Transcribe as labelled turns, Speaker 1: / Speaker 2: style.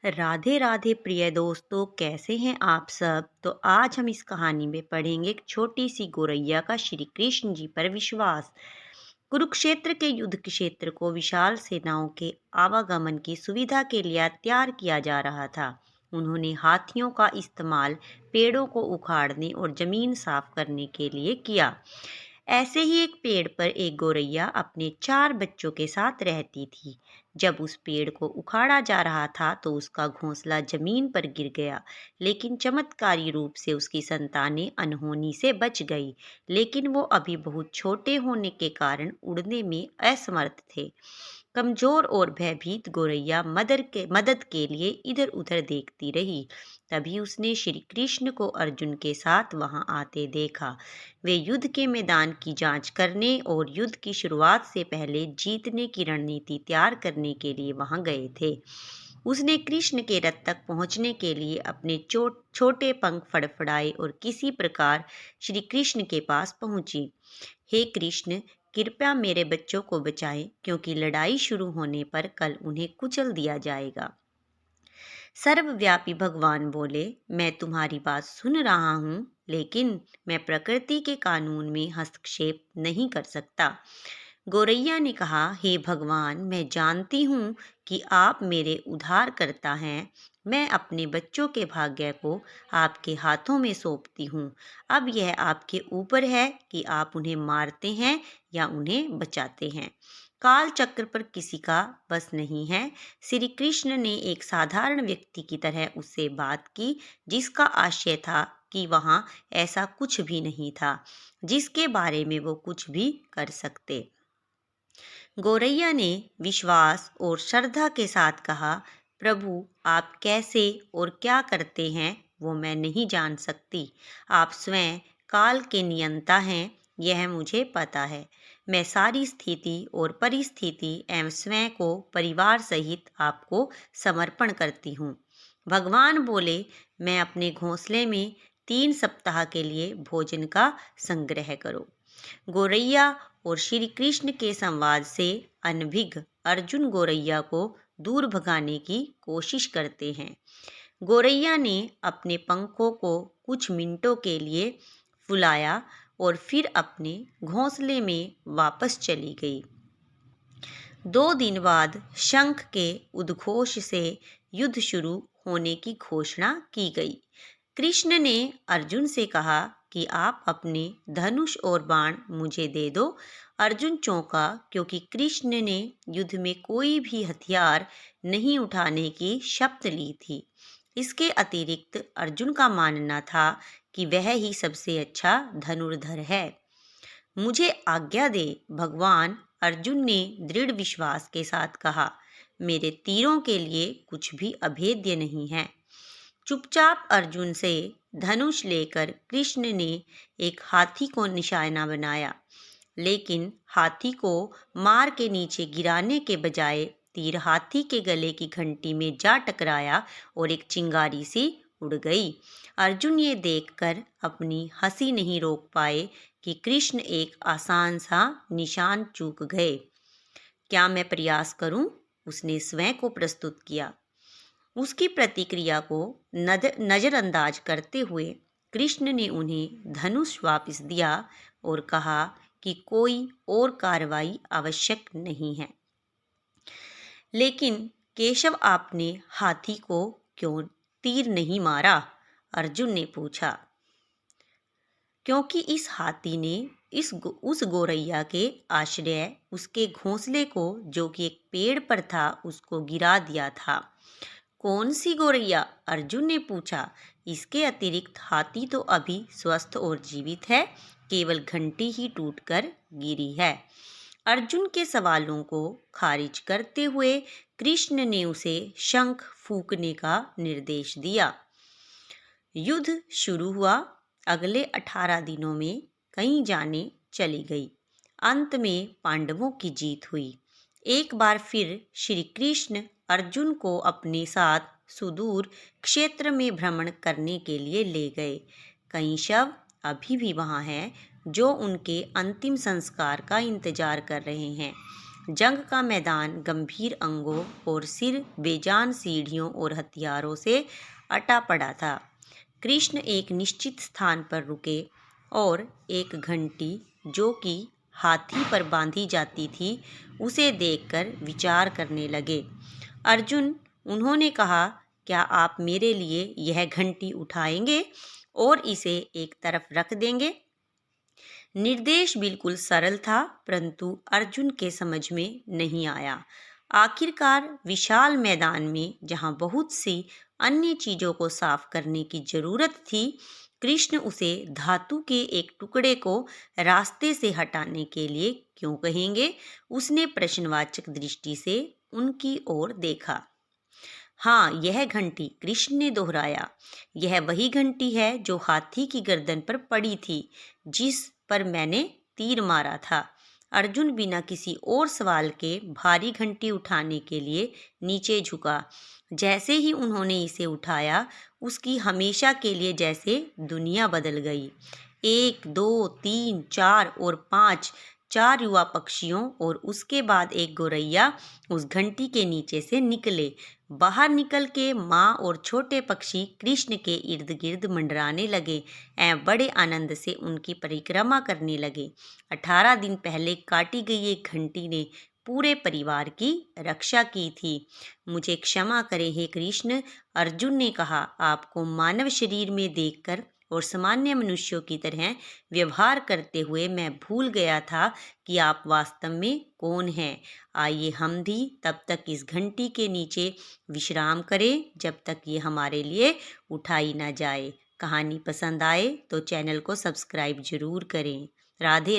Speaker 1: राधे राधे प्रिय दोस्तों, कैसे हैं आप सब। तो आज हम इस कहानी में पढ़ेंगे एक छोटी सी गौरैया का श्री कृष्ण जी पर विश्वास। कुरुक्षेत्र के युद्ध क्षेत्र को विशाल सेनाओं के आवागमन की सुविधा के लिए तैयार किया जा रहा था। उन्होंने हाथियों का इस्तेमाल पेड़ों को उखाड़ने और जमीन साफ करने के लिए किया। ऐसे ही एक पेड़ पर एक गौरैया अपने 4 बच्चों के साथ रहती थी। जब उस पेड़ को उखाड़ा जा रहा था तो उसका घोंसला जमीन पर गिर गया, लेकिन चमत्कारी रूप से उसकी संतानें अनहोनी से बच गई। लेकिन वो अभी बहुत छोटे होने के कारण उड़ने में असमर्थ थे। कमजोर और भयभीत गौरैया मदद के लिए इधर उधर देखती रही। तभी उसने श्री कृष्ण को अर्जुन के साथ वहां आते देखा। वे युद्ध के मैदान की जांच करने और युद्ध की शुरुआत से पहले जीतने की रणनीति तैयार करने के लिए वहां गए थे। उसने कृष्ण के रथ तक पहुंचने के लिए अपने छोटे पंख फड़फड़ाए और किसी प्रकार श्री कृष्ण के पास पहुंची। हे कृष्ण, कृपया मेरे बच्चों को बचाएं, क्योंकि लड़ाई शुरू होने पर कल उन्हें कुचल दिया जाएगा। सर्वव्यापी भगवान बोले, मैं तुम्हारी बात सुन रहा हूँ, लेकिन मैं प्रकृति के कानून में हस्तक्षेप नहीं कर सकता। गौरैया ने कहा, हे भगवान, मैं जानती हूँ कि आप मेरे उद्धारकर्ता हैं। मैं अपने बच्चों के भाग्य को आपके हाथों में सौंपती हूँ। अब यह आपके ऊपर है कि आप उन्हें मारते हैं या उन्हें बचाते हैं। काल चक्र पर किसी का बस नहीं है। श्री कृष्ण ने एक साधारण व्यक्ति की तरह उससे बात की, जिसका आशय था कि वहाँ ऐसा कुछ भी नहीं था जिसके बारे में वो कुछ भी कर सकते। गौरैया ने विश्वास और श्रद्धा के साथ कहा, प्रभु, आप कैसे और क्या करते हैं वो मैं नहीं जान सकती। आप स्वयं काल के नियंता हैं, यह मुझे पता है। मैं सारी स्थिति और परिस्थिति एवं स्वयं को परिवार सहित आपको समर्पण करती हूँ। भगवान बोले, मैं अपने घोंसले में 3 सप्ताह के लिए भोजन का संग्रह करो। गौरैया और श्री कृष्ण के संवाद से अनभिज्ञ अर्जुन गौरैया को दूर भगाने की कोशिश करते हैं। गौरैया ने अपने पंखों को कुछ मिनटों के लिए फुलाया और फिर अपने घोंसले में वापस चली गई। 2 दिन बाद शंख के उद्घोष से युद्ध शुरू होने की घोषणा की गई। कृष्ण ने अर्जुन से कहा कि आप अपने धनुष और बाण मुझे दे दो। अर्जुन चौंका, क्योंकि कृष्ण ने युद्ध में कोई भी हथियार नहीं उठाने की शपथ ली थी। इसके अतिरिक्त अर्जुन का मानना था कि वह ही सबसे अच्छा धनुर्धर है। मुझे आज्ञा दे भगवान, अर्जुन ने दृढ़ विश्वास के साथ कहा। मेरे तीरों के लिए कुछ भी अभेद्य नहीं है। चुपचाप अर्जुन से धनुष लेकर कृष्ण ने एक हाथी को निशाना बनाया, लेकिन हाथी को मार के नीचे गिराने के बजाय तीर हाथी के गले की घंटी में जा टकराया और एक चिंगारी सी उड़ गई। अर्जुन ये देखकर अपनी हंसी नहीं रोक पाए कि कृष्ण एक आसान सा निशान चूक गए। क्या मैं प्रयास करूं? उसने स्वयं को प्रस्तुत किया। उसकी प्रतिक्रिया को नजरअंदाज करते हुए कृष्ण ने उन्हें धनुष वापस दिया और कहा कि कोई और कार्रवाई आवश्यक नहीं है। लेकिन केशव, आपने हाथी को क्यों तीर नहीं मारा? अर्जुन ने पूछा। क्योंकि इस हाथी ने उस गौरैया के आश्रय उसके घोंसले को, जो कि एक पेड़ पर था, उसको गिरा दिया था। कौन सी गौरैया? अर्जुन ने पूछा। इसके अतिरिक्त हाथी तो अभी स्वस्थ और जीवित है, केवल घंटी ही टूटकर गिरी है। अर्जुन के सवालों को खारिज करते हुए कृष्ण ने उसे शंख फूंकने का निर्देश दिया। युद्ध शुरू हुआ। अगले 18 दिनों में कई जानें चली गई। अंत में पांडवों की जीत हुई। एक बार फिर श्री कृष्ण अर्जुन को अपने साथ सुदूर क्षेत्र में भ्रमण करने के लिए ले गए। कई शव अभी भी वहां हैं, जो उनके अंतिम संस्कार का इंतजार कर रहे हैं। जंग का मैदान गंभीर अंगों और सिर बेजान सीढ़ियों और हथियारों से अटा पड़ा था। कृष्ण एक निश्चित स्थान पर रुके और एक घंटी जो कि हाथी पर बांधी जाती थी उसे देखकर विचार करने लगे। अर्जुन, उन्होंने कहा, क्या आप मेरे लिए यह घंटी उठाएंगे और इसे एक तरफ रख देंगे? निर्देश बिल्कुल सरल था, परंतु अर्जुन के समझ में नहीं आया। आखिरकार विशाल मैदान में जहां बहुत सी अन्य चीजों को साफ करने की जरूरत थी, कृष्ण उसे धातु के एक टुकड़े को रास्ते से हटाने के लिए क्यों कहेंगे? उसने प्रश्नवाचक दृष्टि से उनकी ओर देखा। हाँ, यह घंटी, कृष्ण ने दोहराया, यह वही घंटी है जो हाथी की गर्दन पर पड़ी थी, जिस पर मैंने तीर मारा था। अर्जुन बिना किसी और सवाल के भारी घंटी उठाने के लिए नीचे झुका। जैसे ही उन्होंने इसे उठाया, उसकी हमेशा के लिए जैसे दुनिया बदल गई। 1, 2, 3, 4 और 5, 4 युवा पक्षियों और उसके बाद एक गौरैया उस घंटी के नीचे से निकले। बाहर निकल के माँ और छोटे पक्षी कृष्ण के इर्द गिर्द मंडराने लगे एवं बड़े आनंद से उनकी परिक्रमा करने लगे। 18 दिन पहले काटी गई एक घंटी ने पूरे परिवार की रक्षा की थी। मुझे क्षमा करें हे कृष्ण, अर्जुन ने कहा, आपको मानव शरीर में देखकर और सामान्य मनुष्यों की तरह व्यवहार करते हुए मैं भूल गया था कि आप वास्तव में कौन हैं। आइए हम भी तब तक इस घंटी के नीचे विश्राम करें जब तक ये हमारे लिए उठाई ना जाए। कहानी पसंद आए तो चैनल को सब्सक्राइब जरूर करें। राधे राधे।